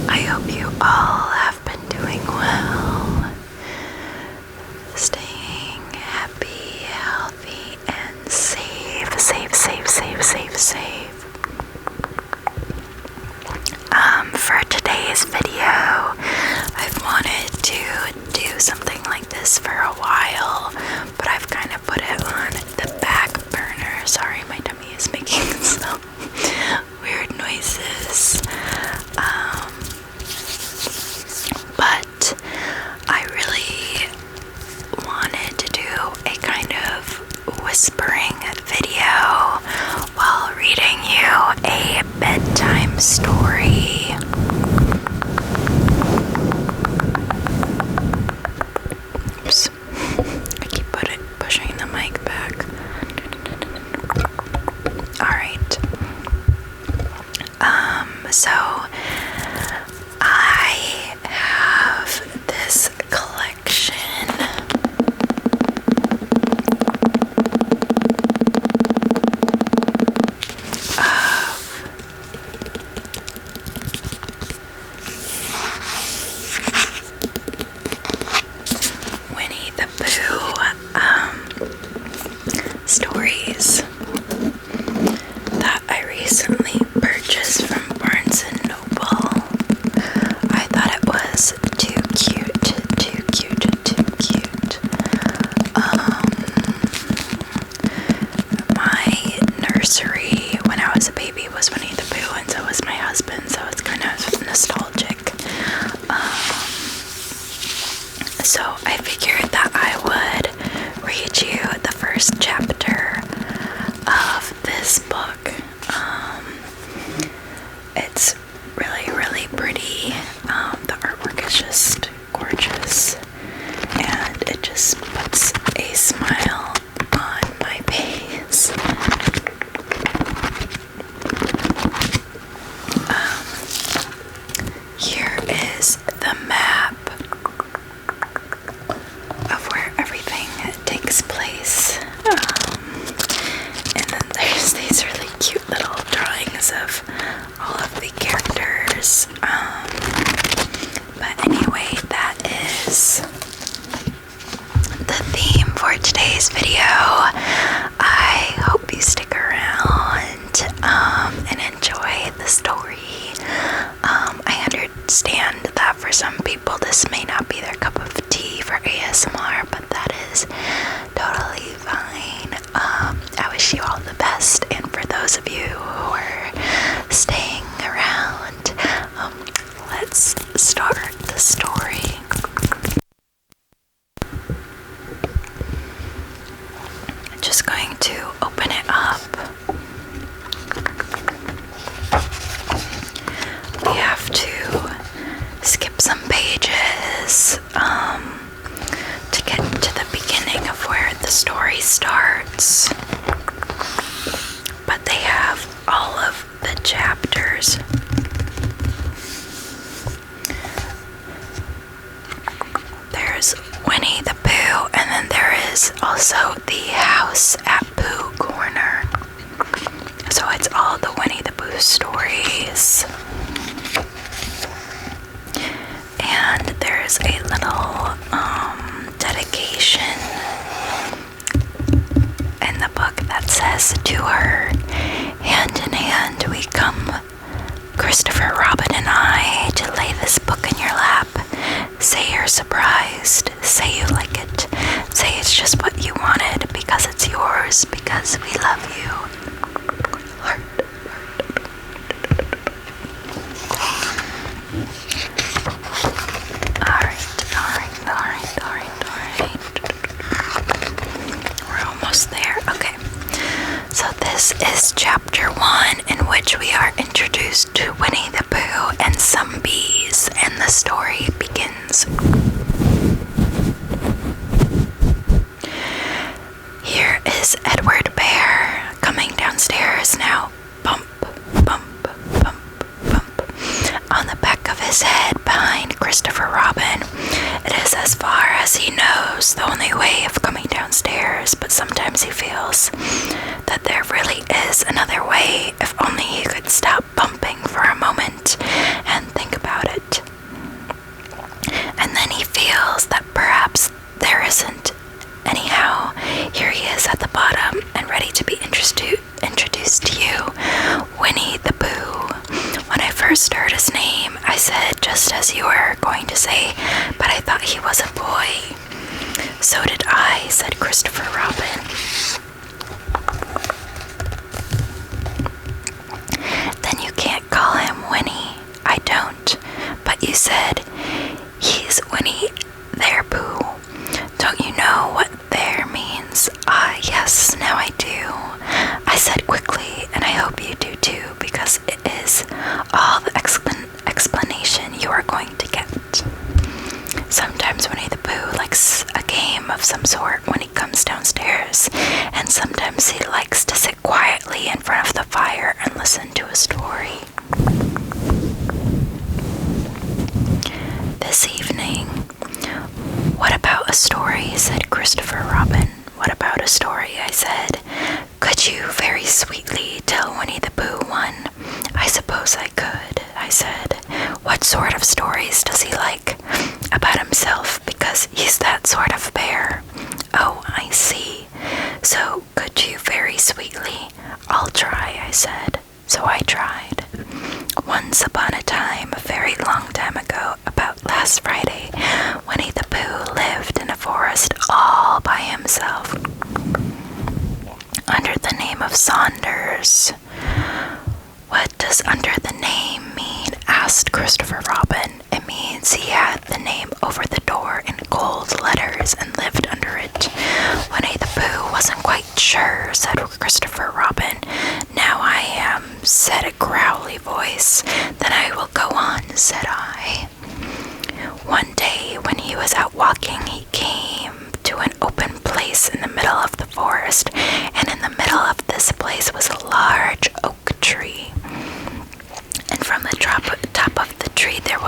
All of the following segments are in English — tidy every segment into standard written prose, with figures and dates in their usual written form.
I hope you all have been doing well, staying happy, healthy, and safe, safe, safe, safe, safe, safe. For today's video, I've wanted to do something like this for a while, but I've kind of put it on the back burner. Sorry, my tummy is making some weird noises. But I really wanted to do a kind of whispering video while reading you a bedtime story. Oops, I keep pushing the mic back. Alright. So I have this collection of Winnie the Pooh stories that I recently purchased from Barnes & Noble. I thought it was too cute. My nursery when I was a baby was Winnie the Pooh, and so was my husband, so it's kind of nostalgic. So I figured that I would read you the first chapter of this book. It's really, really pretty. The artwork is just gorgeous, and it just puts a smile on my face. Here is the map of where everything takes place. And then there's these really cute little drawings of all of the characters. But anyway, that is the theme for today's video. I hope you stick around and enjoy the story. I understand that for some people this may not be their cup of tea for ASMR, but that is totally fine. I wish you all the best, and for those of you who are staying around, let's start the story. I'm just going to open it up. We have to skip some pages to get to the beginning of where the story starts. But they have all of the chapters. There's Winnie the Pooh, and then there is also the house at Pooh Corner. So it's all the Winnie the Pooh stories. And there's a little dedication in the book that says, "To her, hand in hand we come, Christopher Robin and I, to lay this book in your lap. Say you're surprised, say you like it, say it's just what you wanted, because it's yours, because we love you. Heart." We're almost there. Okay. So this is chapter 1, in which we are introduced to Winnie the Pooh and some bees, and the story begins. Here is Edward Bear coming downstairs now. Bump, bump, bump, bump. On the back of his head, behind Christopher Robin. It is as far as he knows the only way of coming downstairs, but sometimes he feels that there really is another way if only he could stop bumping for a moment and think about it. I said, just as you were going to say, but I thought he was a boy. So did I, said Christopher Robin. Then you can't call him Winnie. I don't. But you said, he's Winnie there, Pooh. Don't you know what there means? Ah, yes, now I do. I said quickly, and I hope you do too, because it is all the explanation you are going to get. Sometimes Winnie the Pooh likes a game of some sort when he comes downstairs, and sometimes he likes to sit quietly in front of the fire and listen to a story. This evening, what about a story, said Christopher Robin. What about a story, I said. Could you very sweetly tell Winnie the Pooh one? I suppose I could, I said. What sort of stories does he like? About himself, because he's that sort of bear. Oh, I see. So, could you very sweetly? I'll try, I said. So I tried. Once upon a time, a very long time ago, about last Friday, Winnie the Pooh lived in a forest all by himself, under the name of Saunders. What does under the name mean? Asked Christopher Robin. It means he had the name over the door in gold letters and lived under it. Winnie the Pooh wasn't quite sure, said Christopher Robin. Now I am, said a growly voice. Then I will go on, said I. One day when he was out walking, he came to an open place in the middle of the forest, and in the middle of this place was a large oak tree. And from the top of the tree there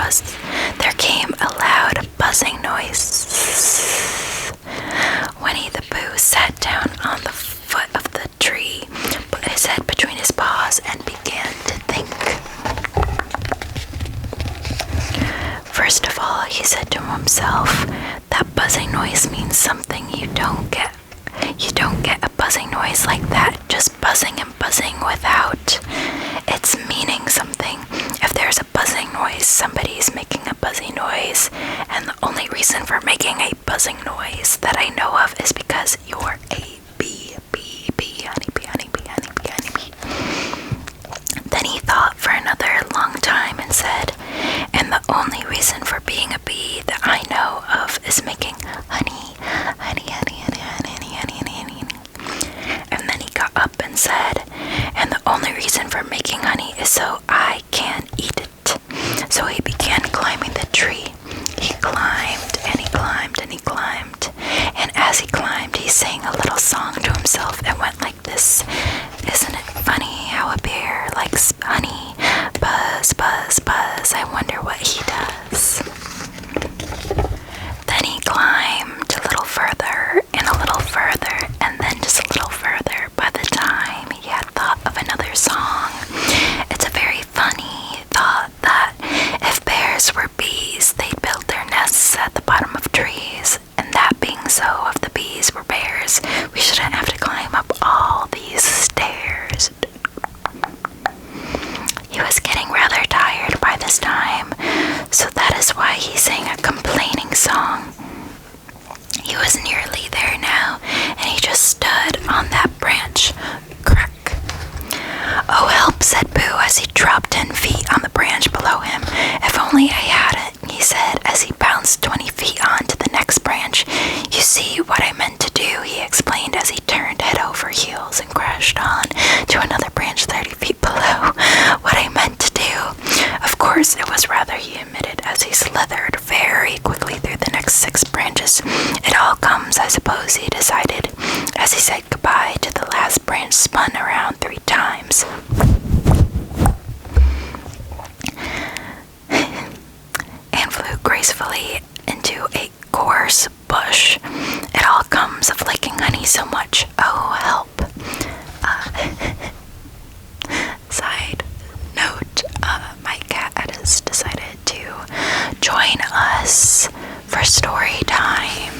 came a loud buzzing noise. Winnie the Pooh sat down on the foot of the tree, put his head between his paws, and began to think. First of all, he said to himself, that buzzing noise means something you don't get. You don't get a buzzing noise like that, just buzzing and buzzing without it's meaning something. If there's a buzzing noise, somebody's making a buzzy noise, and the only reason for making a buzzing noise that I know of is because you're a bee, honeybee, honeybee. Then he thought for another long time and said, and the only reason for being a bee that I know of is making honey. And then he got up and said, and the only reason for making honey is so I can eat it. So he began climbing the tree. He climbed and he climbed and he climbed. And as he climbed, he sang a little song to himself that went like this. Isn't it funny how a bear likes honey? Buzz, buzz, buzz. I wonder what he does. Then he climbed a little further and a little further and then just a little further. By the time he had thought of another song, it's a very funny thought that if bears were bees, they'd build their nests at the bottom of trees. And that being so, if the bees were bears, we shouldn't have to climb up all these stairs. He was getting rather tired by this time, so that is why he sang a complaining song. He was nearly there now, and he just stood on that branch. Crack. Oh, help, said Pooh as he dropped 10 feet on the branch below him. If only I hadn't, he said as he bounced 20 feet on to the next branch. You see what I meant to do, he explained as he turned head over heels and crashed on to another branch 30 feet below. What I meant to do. Of course, it was rather, he admitted as he slithered very quickly through the next 6 branches. It all comes, I suppose, he decided as he said goodbye to the last branch, spun around 3 times. And flew gracefully into a gorse bush. It all comes of liking honey so much. Oh, help. Side note, my cat has decided to join us for story time.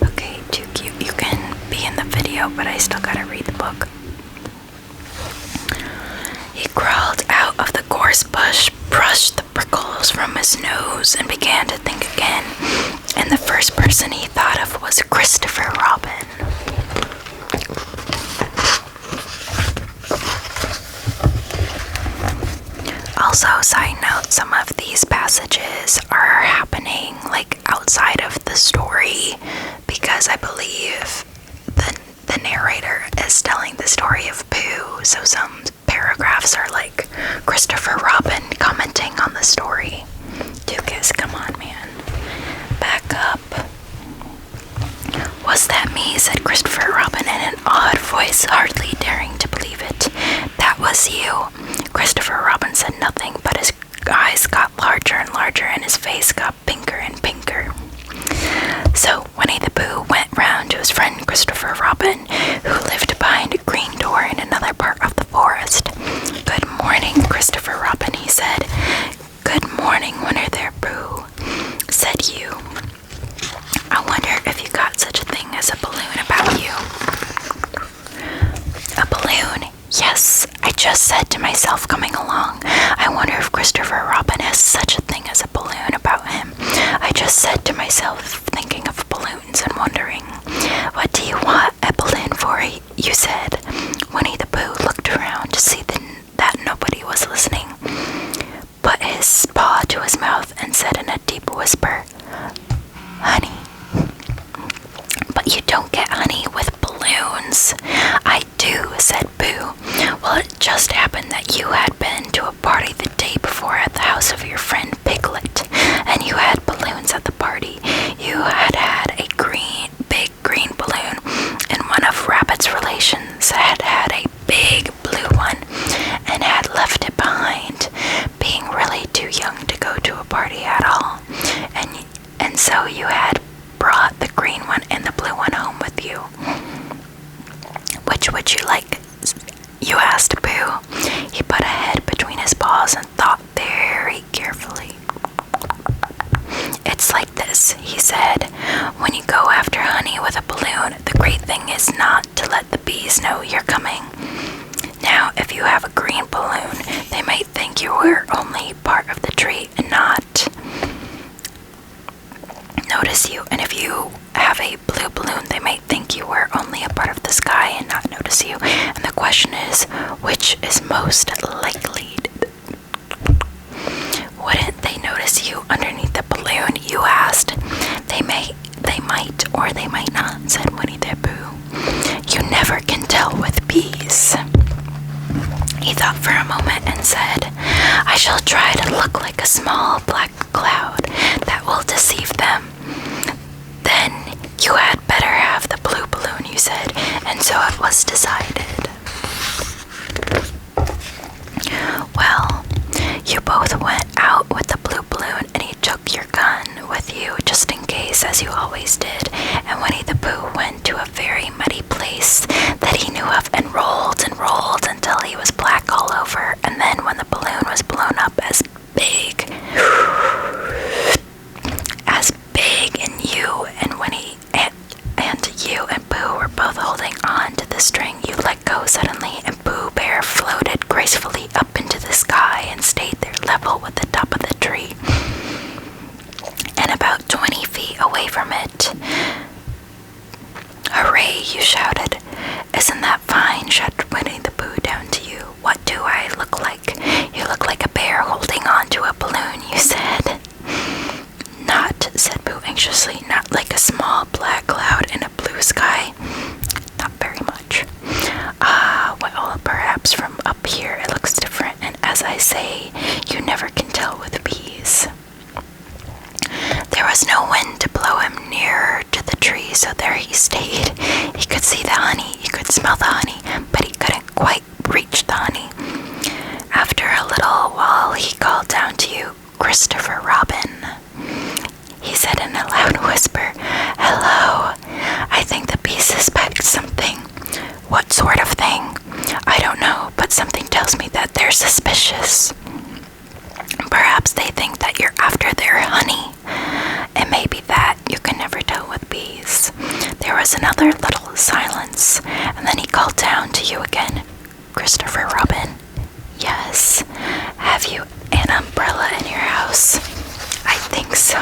Okay, too cute. You can be in the video, but I still gotta read the book. He crawled out of the gorse bush brushed the prickles from his nose and began to think again. And the first person he thought of was Christopher Robin. Also, side note, some of these passages are happening like outside of the story because I believe the narrator is telling the story of Pooh, so some paragraphs are like Christopher Robin commenting on the story. Dukas, come on, man. Back up. Was that me? Said Christopher Robin in an odd voice, hardly daring to believe it. That was you. Christopher Robin said nothing, but his eyes got larger and larger and his face got pinker and pinker. So Winnie the Pooh went round to his friend Christopher Robin, who lived behind a green door in another part of the forest. Good morning, Christopher Robin, he said. Good morning, Winnie the Pooh, said you. I wonder if you got such a thing as a balloon about you. A balloon? Yes, I just said to myself coming along. I wonder if Christopher Robin has such a thing as a balloon about him. I just said to myself, thinking of balloons and wondering. What do you want a balloon for? You said. Winnie the Pooh looked around to see that nobody was listening, put his paw to his mouth and said in a deep whisper, Honey. But you don't get honey with balloons. I do, said Pooh. Well, it just happened that you had been to a party the day before at the house of your friend Piglet, and you had balloons at the party. You had had a big green balloon, and one of Rabbit's relations had had a big blue one, and had left it behind, being really too young to go to a party at all. And so you had brought the green one and the blue one home with you. Which would you like? You asked Pooh. He put a head between his paws and thought very carefully. It's like this, he said. When you go after honey with a balloon, the great thing is not to let the bees know you're coming. Now, if you have a green balloon, they might think you were only part of the tree and not notice you. And if you have a blue balloon, they might think you were only a part of the sky and not notice you. And the question is, which is most likely? Wouldn't they notice you underneath the balloon? You asked. They might, or they might not, said Winnie the Pooh. You never can tell with bees. He thought for a moment and said, I shall try to look like a small black cloud that will deceive them. Then you had better have the blue balloon, you said, and so it was decided. Well, you both went out with the blue balloon and you took your gun with you just in case, as you always did, and Winnie the Pooh went to a very muddy place that he knew of and rolled until he was black all over, and then when the balloon was blown up as big and you and Winnie and you and Pooh were both holding on to the string, you let go suddenly and Pooh Bear floated gracefully up into the sky and stayed there level with the top of the tree and about 20 feet away from it. Hooray, you shouted. Isn't that fine? Shouted Winnie the Pooh down to you. What do I look like? You look like a bear holding on to a balloon, you said. Not, said Pooh anxiously, not like a small black cloud in a blue sky. Not very much. Well, perhaps from up here it looks different, and as I say, you never can tell with bees. There was no wind to blow him nearer to the tree, so there he stayed. He could see the honey, he could smell the honey, but he couldn't quite reach the honey. After a little while, he called down to you, Christopher Robin. He said in a loud whisper, Hello, I think the bees suspect something. What sort of thing? I don't know, but something tells me that they're suspicious. Perhaps they think that you're after their honey. It may be that, you can never tell with bees. There was another little silence, and then he called down to you again, Christopher Robin. Yes, have you umbrella in your house? I think so.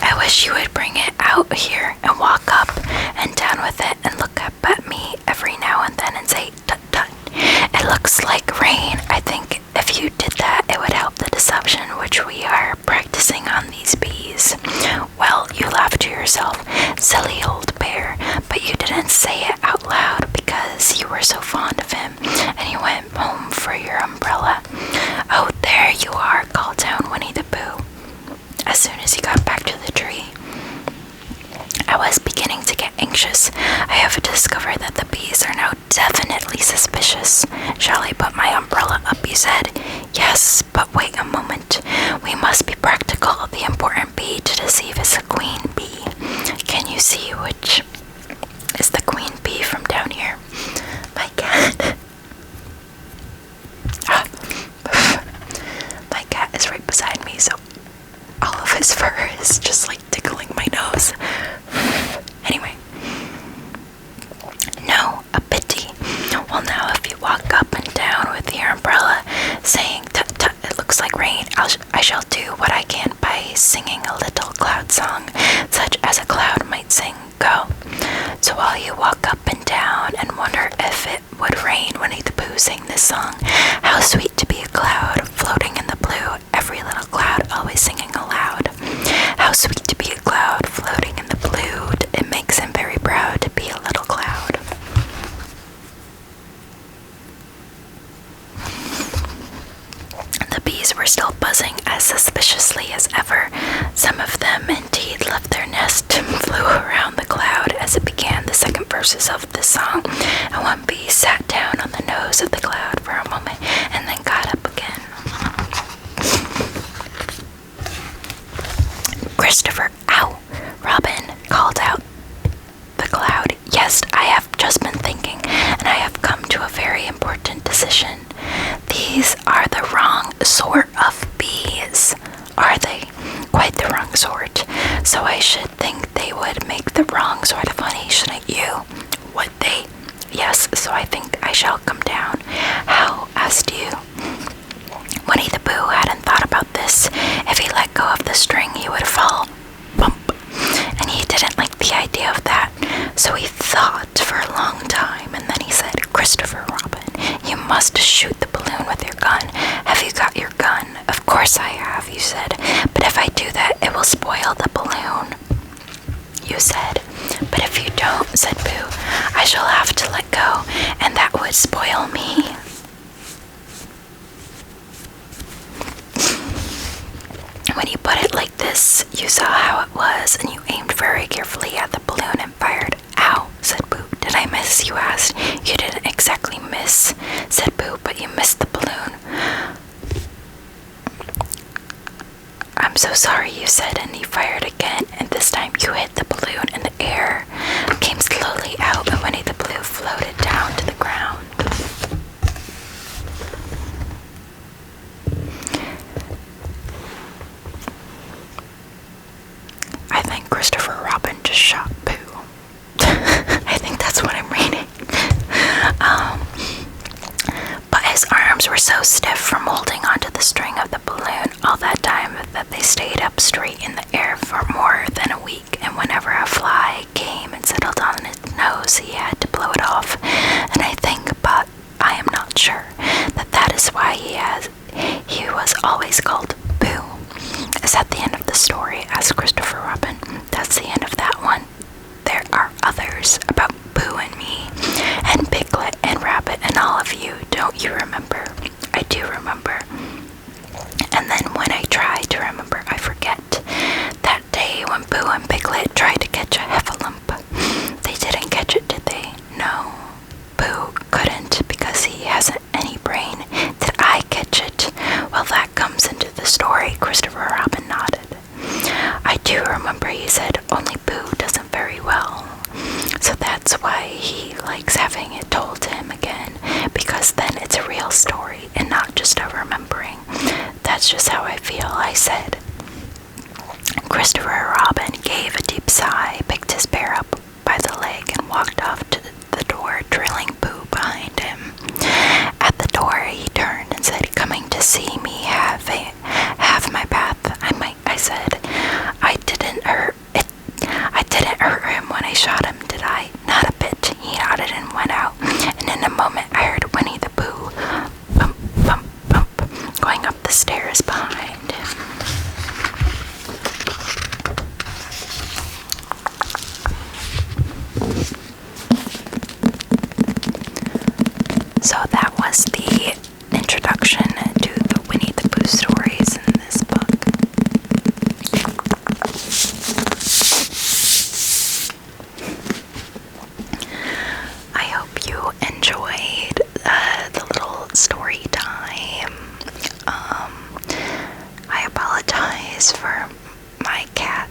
I wish you would bring it out here and walk up and down with it and look up at me every now and then and say, tut tut. It looks like rain. I think if you did that, it would help the deception which we are practicing on these bees. Well, you laughed to yourself, silly old bear, but you didn't say it out loud because you were so fond of him, and you went home for your umbrella. Oh, there you are, called down Winnie the Pooh as soon as he got back to the tree. I was beginning to get anxious. I have discovered that the bees are now definitely suspicious. Shall I put my umbrella up, you said. Yes, but wait a moment. We must be practical. The important bee to deceive is the queen bee. Can you see which is the queen bee from down here? My cat. My cat is right beside me, so all of his fur is just like tickling my nose. Anyway. No, a pity. Well, now if you walk up and down with your umbrella, saying, tut tut, it looks like rain, I shall do what I can by singing a little cloud song, such as a cloud might sing. Go. So while you walk up and down and wonder if it would rain, Winnie the Pooh sang this song. How sweet to be a cloud, floating in the blue, every little cloud always singing aloud. How sweet to be a cloud, floating in the blue, it makes him very proud to be a little cloud. The bees were still buzzing as suspiciously as ever. Some of them indeed left their nest and flew around the cloud as it began the second verses of the song, and one bee sat down on the nose of the cloud for a moment and then got up again. Christopher, ow! Robin called out the cloud. Yes, I have just been thinking, and I have come to a very important decision. These are the wrong sort of bees. Are they? Quite the wrong sort. So I should think they would make the wrong sort of honey, shouldn't you? Would they? Yes, so I think I shall come down. How? Asked you. Winnie the Pooh hadn't thought about this. If he let go of the string, he would fall. Bump. And he didn't like the idea of that. So he thought for a long time, and then he said, Christopher Robin, you must shoot the balloon with your gun. Have you got your gun? Of course I have, you said. But if I do that, it will spoil the balloon. You said. But if you don't, said Pooh, I shall have to let go, and that would spoil me. When you put it like this, you saw how it was, and you aimed very carefully at the balloon and fired. Ow, said Pooh. Did I miss, you asked. You didn't exactly miss, said Pooh, but you missed the balloon. I'm so sorry, you said, and he fired again, and this time you hit the balloon in the air, came slowly out, and Winnie the Pooh floated down to the ground. I think Christopher Robin just shot Pooh. I think that's what I'm reading. But his arms were so stiff from holding onto the string of the balloon all that time that they stayed up straight in the air for more than a week, and whenever a fly came and settled on his nose, he had to blow it off. And I think, but I am not sure, that is why he was always called Pooh. Is that the end of the story? Asked Christopher Robin. That's the end of that one. There are others about Pooh and me, and Piglet and Rabbit and all of you. Don't you remember? I do remember. And then when I try to remember, I forget. That day when Pooh and Piglet tried to catch a heffalump. They didn't catch it, did they? No. Pooh couldn't because he hasn't any brain. Did I catch it? Well, that comes into the story. Christopher Robin nodded. I do remember, he said, only Pooh doesn't very well. So that's why he likes having it told to him again, because then it's a real story and not just a remembering. That's just how I feel, I said. Christopher Robin gave a deep sigh, picked his bear up by the leg, and walked off to the door, drilling Pooh behind him. At the door, he is behind. So that was the introduction to the Winnie the Pooh stories in this book. I hope you enjoyed the little story time. I apologize for my cat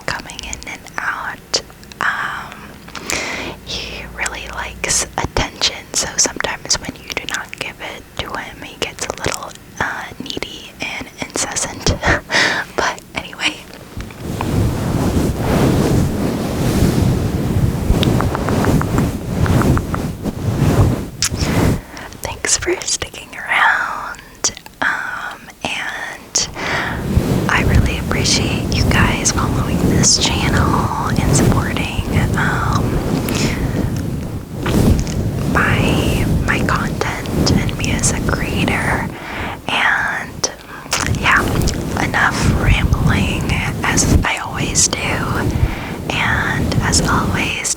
coming in and out. He really likes attention, so sometimes when you do not give it to him, he gets a little needy and incessant. But anyway. Thanks for sticking around. And I really appreciate you guys following this channel and supporting my content and me as a creator. And yeah, enough rambling, as I always do. And as always,